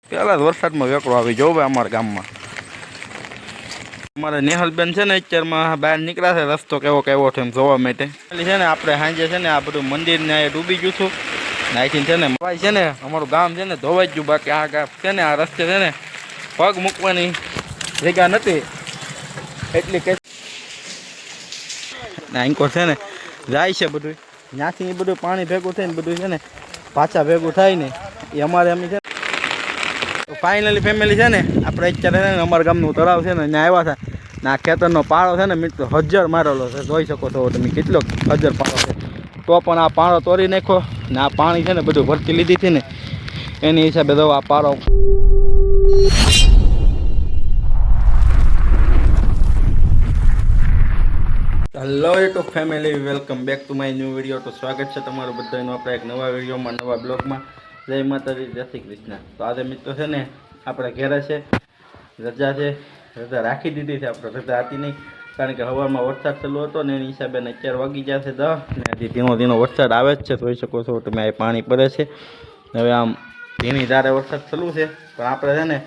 પેલા વરસાદમાં વેકળો આવી જોવે અમારા ગામમાં. અમારે નેહલબેન છે ને અત્યારમાં બહાર નીકળ્યા છે, રસ્તો કેવો કેવો છે એમ જોવા માટે. છે ને આપણે સાંજે છે ને આ બધું મંદિર ને ડૂબી ગયું છું ને અહીંથી છે ને ભાઈ છે ને અમારું ગામ છે ને ધોવાઈ ગયું. બાકી આ ગામ છે ને આ રસ્તે છે ને પગ મૂકવાની જગ્યા નથી એટલી કે આંકો છે ને જાય છે બધું ત્યાંથી બધું પાણી ભેગું થઈને બધું છે ને પાછા ભેગું થાય ને એ અમારે એમ છે. તો ફાઇનલી ફેમિલી છે ને આપણે અત્યારે છે ને અમારા ગામનું તળાવ છે ને ત્યાં આવ્યા હતા ને આ ખેતરનો પાળો છે ને મિત્રો 1000 મારેલો છે. જોઈ શકો છો તમે કેટલો 1000 પાળો છે. તો પણ આ પાળો તોડી નાખ્યો ને આ પાણી છે ને બધું ભરતી લીધી હતી ને એની હિસાબે તો આ પાળો. Hello YouTube family, welcome back to my new video. તો સ્વાગત છે તમારું બધાનું આપણે એક નવા વિડીયોમાં, નવા બ્લોગમાં. જય માતાજી, જય શ્રી કૃષ્ણ. તો આજે મિત્રો છે ને આપણે ઘેરે છે, રજા છે, રજા રાખી દીધી છે. આપણે રજા હતી નહીં કારણ કે હવામાં વરસાદ ચાલુ હતો ને એની હિસાબે 4 વાગી ગયા છે 10 ને હજી ધીનો ધીનો વરસાદ આવે જ છે. જોઈ શકો છો તમે આ પાણી પડે છે. હવે આમ ધીની ધારે વરસાદ ચાલુ છે પણ આપણે છે ને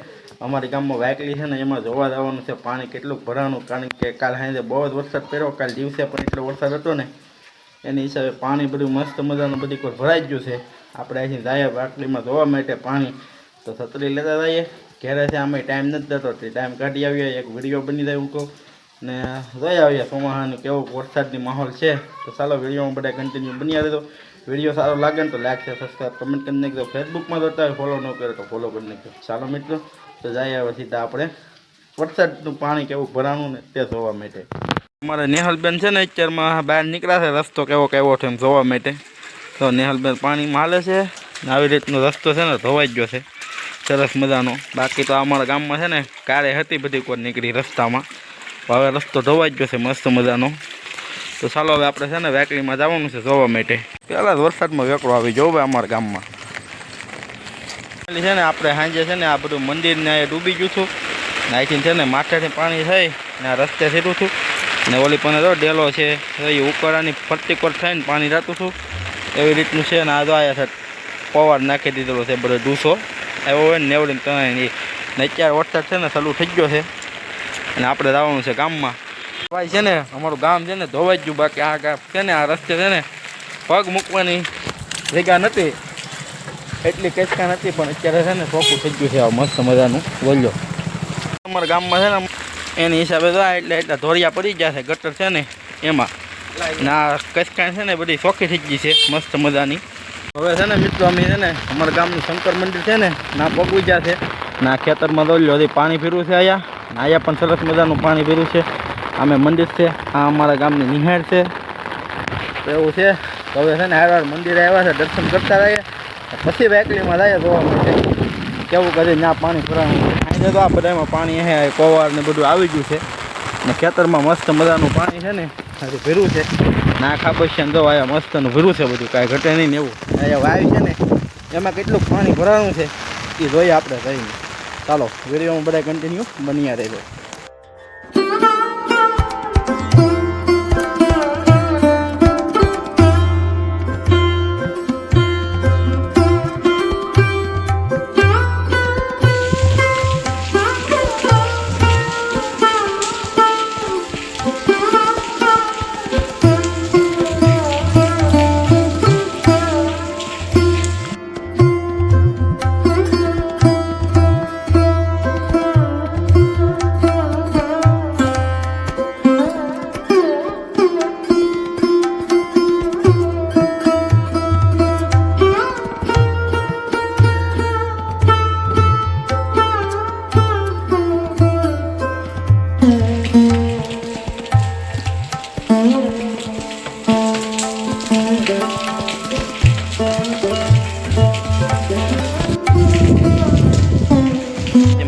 અમારી ગામમાં વાયકલી છે ને એમાં જોવા જવાનું છે પાણી કેટલું ભરાણું. કારણ કે કાલ સાંજે બહુ જ વરસાદ પડ્યો, કાલ દિવસે પણ એટલો વરસાદ હતો ને એની હિસાબે પાણી બધું મસ્ત મજાનું બધી કોઈ ભરાઈ ગયું છે. આપણે અહીંથી જઈએ વાકડીમાં જોવા માટે પાણી, તો છત્રી લેતા જઈએ. ઘેરે છે આમાં ટાઈમ નથી જતો, તે ટાઈમ કાઢી આવીએ, એક વિડીયો બની જાય ઊંકો ને જોઈ આવીએ ચોમાસાનું કેવો વરસાદની માહોલ છે. તો ચાલો વિડીયોમાં બધા કન્ટિન્યુ બન્યા રહેજો. વિડીયો સારો લાગે ને તો લાઈક છે, સબસ્ક્રાઈબ, કમેન્ટ કરી નાખજો. ફેસબુકમાં જોતા હોય ફોલો ન કરે તો ફોલો કરી નાખજો. ચાલો મિત્રો તો જઈએ હવે સીધા આપણે વરસાદનું પાણી કેવું ભરાણું ને તે જોવા માટે. અમારે નેહલબેન છે ને અત્યારમાં બહાર નીકળ્યા છે, રસ્તો કેવો કેવો છે એમ જોવા માટે. તો નેહલબેન પાણીમાં હાલે છે ને આવી રીતનો રસ્તો છે ને ધોવાઈ ગયો છે સરસ મજાનો. બાકી તો અમારા ગામમાં છે ને કારે હતી બધી કોઈ નીકળી રસ્તામાં, હવે રસ્તો ધોવાઈ ગયો છે મસ્ત મજાનો. તો ચાલો હવે આપણે છે ને વેકલીમાં જવાનું છે જોવા માટે. પહેલાં જ વરસાદમાં વેકળો આવી જોવે અમારા ગામમાં. છે ને આપણે સાંજે છે ને આ બધું મંદિર ને ડૂબી ગયું છું ને અહીંથી છે ને માથેથી પાણી થઈ ને આ રસ્તે સીધું છું ને ઓલી પણ તો ડેલો છે એ ઉકાળાની ફરતી કોર થઈને પાણી રાતું છું એવી રીતનું છે. ને આ જો આવ્યા છે પવાર નાખી દીધેલો છે બધો ડૂસો આવ્યો હોય ને નેવડીને તણાઈ ને અત્યારે વરસાદ છે ને ચાલુ થઈ ગયો છે અને આપણે જવાનું છે ગામમાં. ભાઈ છે ને અમારું ગામ છે ને ધોવાઈ ગયું. બાકી આ ગામ છે ને આ રસ્તે છે ને પગ મૂકવાની જગ્યા નથી એટલી કેચકા નથી પણ અત્યારે છે ને ચોખ્ખું થઈ ગયું છે આ મસ્ત મજાનું બોલ્યો. અમારા ગામમાં છે ને એની હિસાબે તો એટલે ધોરિયા પડી ગયા છે ગટર છે ને એમાં ના કચકા છે ને બધી ચોખ્ખી થઈ ગઈ છે મસ્ત મજાની. હવે છે ને મિત્રો અમે છે ને અમારા ગામનું શંકર મંદિર છે ને ના પગવી ગયા છે ના ખેતરમાં દોડ્યો હજી પાણી પીરું છે અહીંયા ને અહીંયા પણ સરસ મજાનું પાણી પીરું છે. અમે મંદિર છે આ અમારા ગામની નિહાળ છે તો એવું છે. હવે છે ને હારવાર મંદિરે આવ્યા છે, દર્શન કરતા રહીએ પછી વેકલીમાં જાય જોવા માટે કેવું કરે ત્યાં પાણી ભરાવાનું છે. આજે તો આ બધામાં પાણી હે કોવાર ને બધું આવી ગયું છે ને ખેતરમાં મસ્ત મજાનું પાણી છે ને હજી ભીરું છે ને આ ખાબોશિયાને જો અહીંયા મસ્તનું ભીરું છે બધું કાંઈ ઘટે નહીં ને એવું. અહીંયા વાયુ છે ને એમાં કેટલું પાણી ભરાવાનું છે એ જોઈએ આપણે જઈને. ચાલો વિડીયોમાં બધા કન્ટિન્યુ બન્યા રહેજો.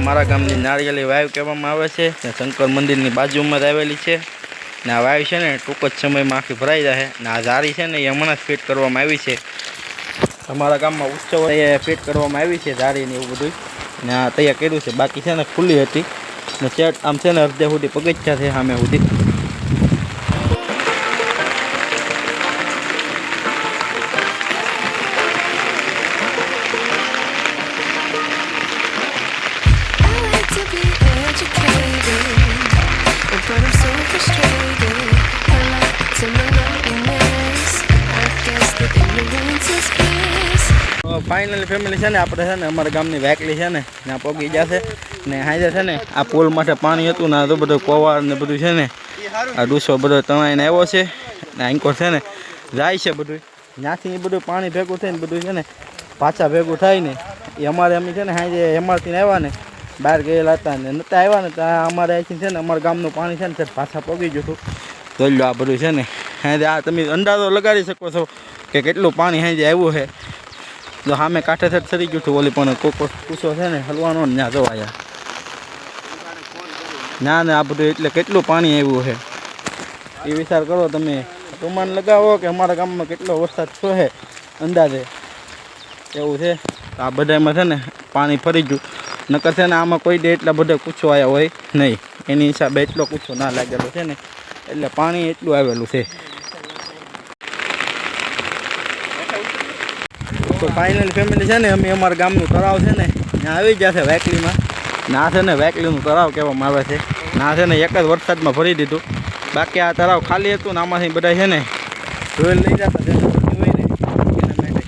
મારા ગામની નારિયેળી વાવ કહેવામાં આવે છે, શંકર મંદિરની બાજુમાં જ આવેલી છે ને આ વાવ છે ને ટૂંક જ સમયમાં આખી ભરાઈ જાય ને આ જારી છે ને એ હમણાં જ ફિટ કરવામાં આવી છે. અમારા ગામમાં ઉત્સવ એ ફિટ કરવામાં આવી છે જારીને એવું બધું ને આ તૈયાર કર્યું છે. બાકી છે ને ખુલ્લી હતી ને ચેટ આમ છે ને અડધે સુધી પગથિયા છે સામે સુધી. ફાઇનલી ફેમિલી છે ને આપણે છે ને અમારા ગામની વેકલી છે ને ત્યાં પગી જશે ને હાજર છે ને આ પુલ માટે પાણી હતું ને તો બધું કોવાર ને બધું છે ને આ ડૂસો બધો તણાઈને આવ્યો છે ને આંકો છે ને જાય છે બધું ત્યાંથી બધું પાણી ભેગું થઈને બધું છે ને પાછા ભેગું થાય ને એ અમારે અમે છે ને હાજે એમાંથી આવ્યા ને બહાર ગયેલા હતા ને નહોતા આવ્યા ને ત્યાં અમારે અહીંથી છે ને અમારા ગામનું પાણી છે ને પાછા પગી ગયું હતું જોઈ લો આ બધું છે ને હાજે આ તમે અંદાજો લગાડી શકો છો કે કેટલું પાણી હાજે આવ્યું છે જો સામે કાંઠે થટ સરી ગયું હતું ઓલી પણ કોકો કૂસો છે ને હલવાનો ને ત્યાં જોવાયા ના ને આ બધું એટલે કેટલું પાણી આવ્યું છે એ વિચાર કરો તમે તુમાન લગાવો કે અમારા ગામમાં કેટલો વરસાદ થયો છે અંદાજે એવું છે આ બધામાં છે ને પાણી ફરી ગયું નકર છે ને આમાં કોઈ દે એટલા બધા કૂચો આવ્યા હોય નહીં એની હિસાબે એટલો કૂચો ના લાગેલો છે ને એટલે પાણી એટલું આવેલું છે તો ફાઇનલ ફેમિલી છે ને અમે અમારા ગામનું તળાવ છે ને ત્યાં આવી ગયા છે વેકલીમાં ના છે ને વેકલીનું તળાવ કહેવામાં આવે છે ના છે ને એક જ વરસાદમાં ભરી દીધું બાકી આ તળાવ ખાલી હતું ને આમાંથી બધા છે ને ધોઈ લઈ જતા હોય ને એના માટે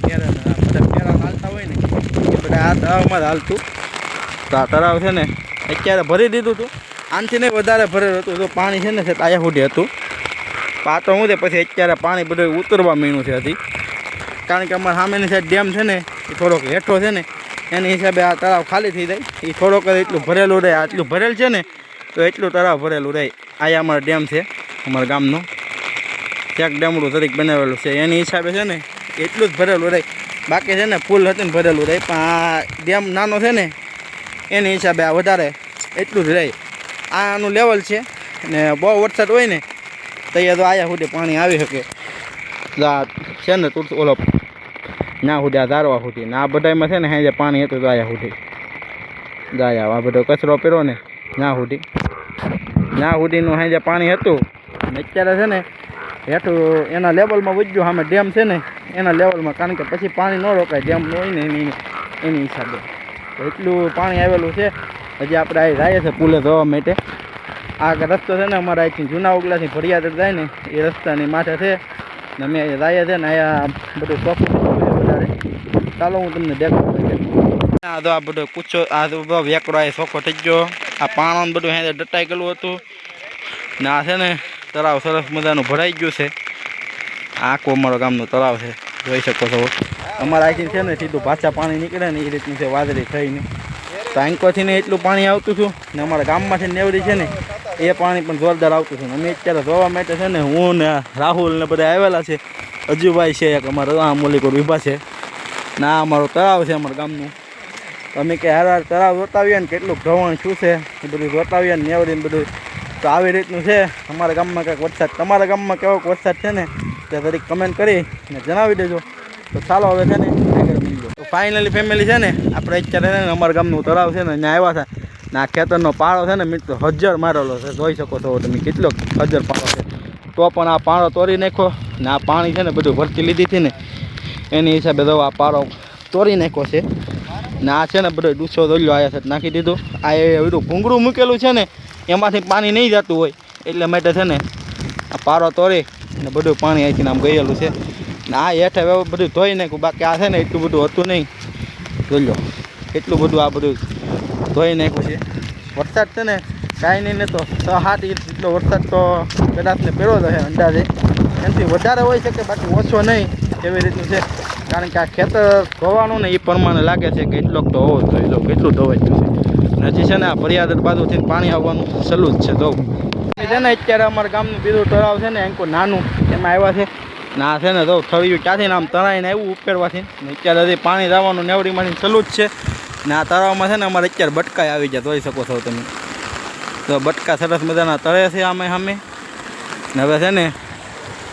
બધા પેરા હાલતા હોય ને એ બધા આ તળાવમાં જ હાલતું તો આ તળાવ છે ને અત્યારે ભરી દીધું હતું આનાથી નહીં વધારે ભરેલું હતું તો પાણી છે ને આયા સુધી હતું આ તો હું છે પછી અત્યારે પાણી બધું ઉતરવા મીણું છે હજી કારણ કે અમારા સામેની સાઈડ ડેમ છે ને એ થોડોક હેઠો છે ને એની હિસાબે આ તળાવ ખાલી થઈ જાય એ થોડોક એટલું ભરેલું રહે આટલું ભરેલ છે ને તો એટલું તળાવ ભરેલું રહે આ અમારો ડેમ છે અમારા ગામનો ચેક ડેમડું તરીકે બનાવેલું છે એની હિસાબે છે ને એટલું જ ભરેલું રહે બાકી છે ને ફૂલ હતું ને ભરેલું રહે પણ આ ડેમ નાનો છે ને એની હિસાબે આ વધારે એટલું જ રહે આનું લેવલ છે ને બહુ વરસાદ હોય ને તો એ તો આયા સુધી પાણી આવી શકે છે ને તું ઓલો ના સુધી આ ધારવા સુધી ને આ બધામાં છે ને હાજે પાણી હતું તો આયા સુધી જાય આ બધો કચરો પહેરો ને ના સુધીનું હાજે પાણી હતું ને અત્યારે છે ને હેઠું એના લેવલમાં વધ્યું સામે ડેમ છે ને એના લેવલમાં કારણ કે પછી પાણી ન રોકાય ડેમ હોય ને એની હિસાબે તો એટલું પાણી આવેલું છે હજી આપણે અહીં જાય છે પુલે ધોવા માટે આ રસ્તો છે ને અમારા અહીંથી જૂના ઉગલાથી ભરિયાદ જાય ને એ રસ્તાની માથે છે ને અમે અહીંયા જાય છે ને અહીંયા બધું ચોખ્ખું વધારે ચાલો હું તમને દેખાડું આ તો આ બધો કૂચો આ તો વેકરો આ ચોખ્ખો થઈ ગયો આ પાણો બધું અહીંયા દટાઈ ગયેલું હતું ને આ છે ને તળાવ સરસ મજાનું ભરાઈ ગયું છે આખું અમારો ગામનું તળાવ છે જોઈ શકો છો અમારા અહીંથી છે ને સીધું પાછા પાણી નીકળે ને એ રીતનું છે વાદળી થઈને તો આંકોથી ને એટલું પાણી આવતું હતું ને અમારા ગામમાંથી નેવડી છે ને એ પાણી પણ જોરદાર આવતું હતું અમે અત્યારે જોવા માટે છે ને હું ને રાહુલ ને બધા આવેલા છે અજુભાઈ છે એક અમારો આ મોલીકોર વિભા છે ને આ અમારો તળાવ છે અમારા ગામનું અમે કે હાર તળાવ જોતાવીએ ને કેટલું ધવણ શું છે એ બધું જોતાવીએ ને નેવડી ને બધું તો આવી રીતનું છે અમારા ગામમાં કંઈક વરસાદ તમારા ગામમાં કેવો વરસાદ છે ને તે દરેક કમેન્ટ કરી ને જણાવી દેજો તો ચાલો હવે છે ને આગળ મળીજો તો ફાઇનલી ફેમિલી છે ને આપણે અત્યારે ને અમારા ગામનું તળાવ છે ને ત્યાં આવ્યા હતા ને આ ખેતરનો પાળો છે ને મિત્રો 1000 મારેલો છે જોઈ શકો છો તમે કેટલો 1000 પાળો છે તો પણ આ પાળો તોડી નાખ્યો ને આ પાણી છે ને બધું ભરતી લીધી હતી ને એની હિસાબે તો આ પાળો તોડી નાખ્યો છે ને આ છે ને બધો ડૂસો દોલ્યો આવ્યા છે નાખી દીધું આ એ બધું ભૂંગળું મૂકેલું છે ને એમાંથી પાણી નહીં જતું હોય એટલે માટે છે ને આ પારો તોડી ને બધું પાણી અહીંથી આમ ગયેલું છે ને આ હેઠે બધું ધોઈ નાખ્યું બાકી આ છે ને એટલું બધું હતું નહીં જોઈ લો એટલું બધું આ બધું ધોઈ નાખ્યું છે વરસાદ છે ને કાંઈ નહીં ને તો 6-7 ઇંચ જેટલો વરસાદ તો કદાચ ને પહેરો છે અંદાજે એનાથી વધારે હોય છે કે બાકી ઓછો નહીં એવી રીતનું છે કારણ કે આ ખેતર ધોવાનું ને એ પ્રમાણે લાગે છે કે એટલોક તો હોવો જોઈએ જો કેટલું ધોવાઈ ગયું છે હજી છે ને આ ફરિયાદ બાજુથી પાણી આવવાનું ચાલુ જ છે જો છે ને અત્યારે અમારા ગામનું બીજું તળાવ છે ને આંકો નાનું એમાં આવ્યા છે ના છે ને તો થળિયું ક્યાંથી આમ તણાઈને આવ્યું ઉપેરવાથી ને અત્યારે હજી પાણી જવાનું નેવડીમાંથી ચાલુ જ છે ને આ તળાવમાં છે ને અમારે અત્યારે બટકાઈ આવી જાય જોઈ શકો છો તમે તો બટકા સરસ મજાના તળે છે આમે સામે ને હવે છે ને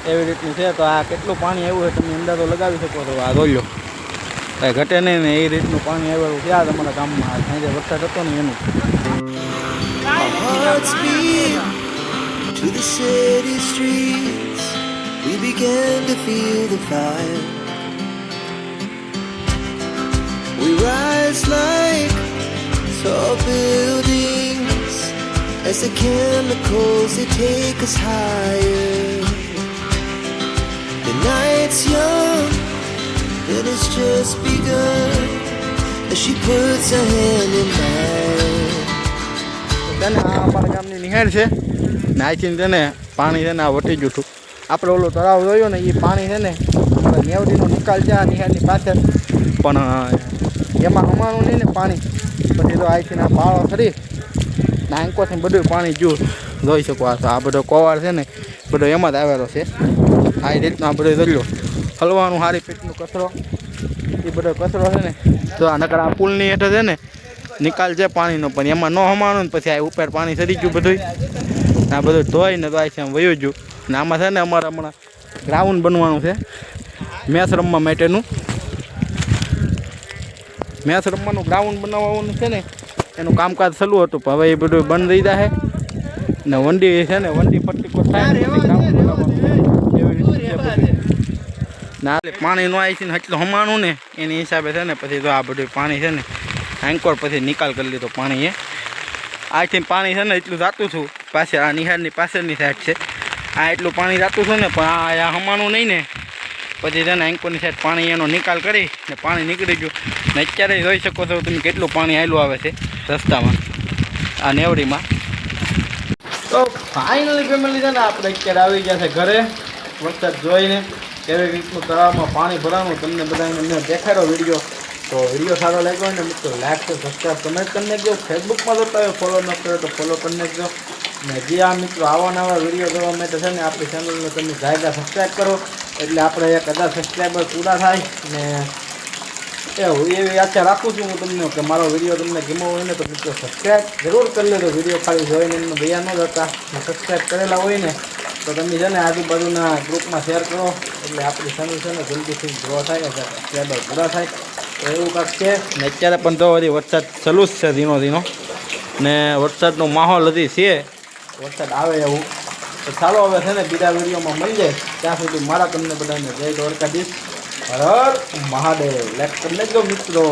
એવી રીતનું છે તો આ કેટલું પાણી આવ્યું છે તમે અંદાજો લગાવી શકો છો આ જોઈ લો કાંઈ ઘટે નહીં ને એ રીતનું પાણી આવેલું છે આ તમારા ગામમાં સાંજે વરસાદ હતો ને એનું We began to feel the fire. We rise like tall buildings as the chemicals they take us higher. The night's young, and it's just begun as she puts her hand in mine. તેને આ અમારા ગામની નિહાળ છે ને આથી તેને પાણી છે ને આ વટી ગયું હતું. આપણે ઓલો તળાવ જોયો ને એ પાણી છે ને આપણે નેવડીનો નિકાલ છે આ નિહાળની પાછળ, પણ એમાં હમાણું નહીં ને પાણી. પછી તો આથી આ બાળો ખરી ને આંકોથી બધું પાણી જોઈ શકો. આ તો આ બધો કોવાળ છે ને બધો એમાં જ આવેલો છે. આ રીતનો આ બધો દરિયો હલવાનું હારી પેટનું કચરો એ બધો કચરો છે ને તો આ નકર આ પુલની હેઠળ છે ને નિકાલ છે પાણીનો, પણ એમાં ન હમાણું ને પછી આ ઉપર પાણી સરી ગયું બધું. આ બધું ધોઈને તો આથી આમ વયું ગયું. ને આમાં છે ને અમારે હમણાં ગ્રાઉન્ડ બનવાનું છે મેચ રમવા માટેનું. મેચ રમવાનું ગ્રાઉન્ડ બનાવવાનું છે ને એનું કામકાજ ચાલુ હતું, પણ હવે એ બધું બંધ થઈ જાય ને વંડી છે ને વંડી પટ્ટીકો થાય ને ગ્રાઉન્ડ બનાવવાનું એવી રીતે બધી. ના પાણી ન આવી છે ને એટલું હમાણું ને એની હિસાબે છે ને પછી તો આ બધું પાણી છે ને એન્કોર પછી નિકાલ કરી લીધો પાણી. આથી પાણી છે ને એટલું જાતું છું પાસે આ નિહાળની પાછળની સાઈડ છે આ એટલું પાણી જાતું છું ને, પણ આ હમાણું નહીં ને પછી છે ને એન્કોરની સાઈડ પાણી એનો નિકાલ કરી ને પાણી નીકળી ગયું. ને અત્યારે જોઈ શકો છો તમે કેટલું પાણી આવેલું આવે છે રસ્તામાં આ નેવડીમાં. તો ફાઇનલી ફેમિલી છે ને આપણે અત્યારે આવી ગયા છે ઘરે. વરસાદ જોઈને કેવી રીતનું તળાવમાં પાણી ભરાવાનું તમને બધાને મેં દેખાડ્યો વિડીયો. તો વિડીયો સારો લાગ્યો હોય ને મિત્રો લાઈક તો સબસ્ક્રાઈબ કમેન્ટ કરી નાખજો. ફેસબુકમાં જોતા હોય ફોલો ન કરો તો ફોલો કરી નાખજો. ને જે આ મિત્રો આવા નવા વિડીયો જોવા માટે છે ને આપણી ચેનલને તમે જાયદા સબસ્ક્રાઈબ કરો એટલે આપણે 1000 સબસ્ક્રાઈબર પૂરા થાય. ને એવું એવી આશા રાખું છું હું તમને કે મારો વિડીયો તમને ગમ્યો હોય ને તો મિત્રો સબસ્ક્રાઈબ જરૂર કરી લેજો. વિડીયો ખાલી જોઈને એમને ભૈયા ન જતા ને સબસ્ક્રાઈબ કરેલા હોય ને તો તમે છે ને આજુબાજુના ગ્રુપમાં શેર કરો એટલે આપણી ચેનલ છે ને જલ્દીથી ગ્રો થાય, સબસ્ક્રાઈબર પૂરા થાય. તો એવું કાંક છે. ને અત્યારે પણ તો હજી વરસાદ ચાલુ જ છે ધીનો ધીનો ને વરસાદનો માહોલ હજી છે, વરસાદ આવે એવું. તો ચાલો હવે છે ને બીજા વિડીયોમાં મળી જાય ત્યાં સુધી મારા તમને બધાને જય દ્વારકાધીશ, હર હર મહાદેવ. લાઈક કરી લેજો મિત્રો.